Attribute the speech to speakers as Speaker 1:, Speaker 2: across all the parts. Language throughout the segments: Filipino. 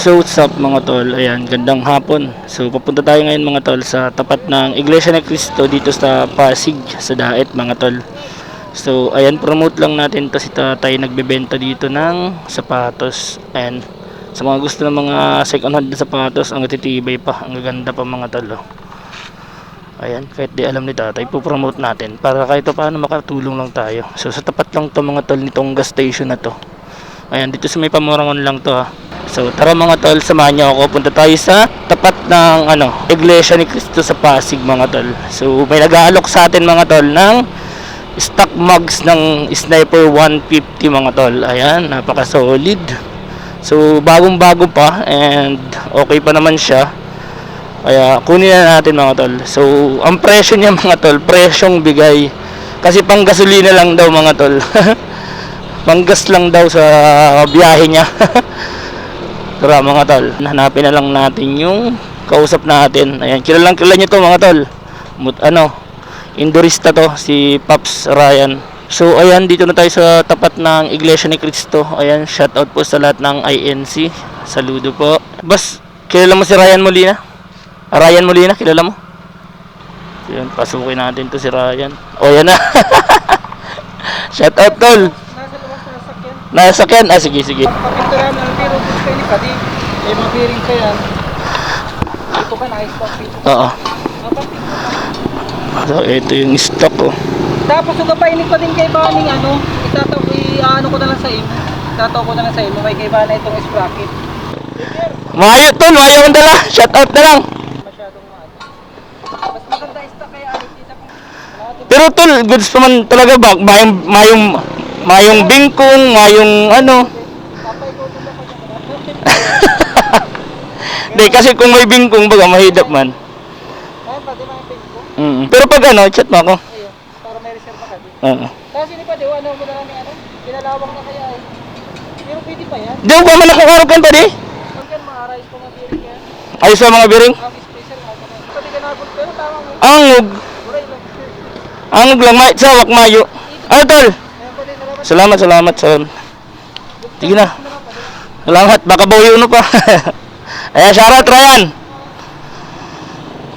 Speaker 1: So what's up mga tol, ayan, gandang hapon. So papunta tayo ngayon mga tol sa tapat ng Iglesia ni Cristo dito sa Pasig, sa Daet mga tol. So ayan, promote lang natin to si tatay, nagbebenta dito ng sapatos. And sa mga gusto ng mga second hand na sapatos, ang titibay pa, ang gaganda pa mga tol. Ayan, kahit di alam ni tatay, po-promote natin para kahit paano makatulong lang tayo. So sa tapat lang to mga tol nitong gas station na to. Ayan, dito sa may Pamurangon lang to ha. So tara mga tol, samahan niyo ako. Punta tayo sa tapat ng Iglesia ni Cristo sa Pasig mga tol. So may nag-aalok sa atin mga tol ng stock mugs ng Sniper 150 mga tol. Ayan, napaka solid. So bagong bago pa and okay pa naman siya. Kaya kunin na natin mga tol. So ang presyo niya mga tol, presyong bigay. Kasi pang gasolina lang daw mga tol. Panggas lang daw sa biyahe niya. Tara mga tol, hanapin na lang natin yung kausap natin. Ayan, kilalang kilala nyo to mga tol. Indorista to, si Pops Ryan. So ayan, dito na tayo sa tapat ng Iglesia ni Cristo. Ayan, shoutout po sa lahat ng INC. Saludo po. Bas, kilala mo si Ryan Molina? Ryan Molina, kilala mo? Ayan, pasukin natin to si Ryan. O yan na. Shoutout tol. Nasakyan? Ah, sige.
Speaker 2: Papinturahan ng biro kung kayo ni Padi. May mga bearing ka yan. Ito ka na, stock dito.
Speaker 1: Oo. So, ito yung stock ko.
Speaker 2: Tapos ugapainin ko din kay Baning ano ko na lang sa imo. Tataw ko na lang sa imo kay Bana itong sprocket.
Speaker 1: Mayo tol, mayo ang dala. Shoutout na lang.
Speaker 2: Masyadong maano. Mas maganda stock kaya kita kung
Speaker 1: Pero tol, goods pa man talaga ba? Mayong bingkong, mayong
Speaker 2: papay ko din ako niya.
Speaker 1: Hindi, kasi kung may bingkong baga mahidap man.
Speaker 2: Ay, pwede mga pingko.
Speaker 1: Pero pag chat mo ako.
Speaker 2: Ayun, para may reserve ka din.
Speaker 1: Oo.
Speaker 2: Kasi ni Padi, ano mo na lang pinalawak na kaya eh. Pero pwede pa yan.
Speaker 1: Di ba man nakakarapan pa di?
Speaker 2: Huwag yan, ma-arise pa mga bearing yan.
Speaker 1: Ayos sa mga biring?
Speaker 2: Ang special nga ka na. Pwede ka nabot pero tama mo.
Speaker 1: Angog.
Speaker 2: Buray lang.
Speaker 1: Angog lang, sawak mayo. Ano tol?
Speaker 2: Ayan po din,
Speaker 1: Salamat. Sige na. Salamat, baka bawi uno pa. Ayan, shoutout Ryan.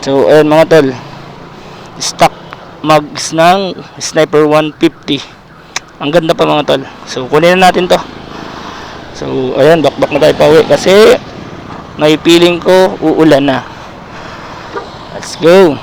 Speaker 1: So, ayan mga tol. Stock mugs ng Sniper 150. Ang ganda pa mga tol. So, kunin na natin to. So, ayan, bakbak na tayo pa uwi. Kasi, may feeling ko uulan na. Let's go.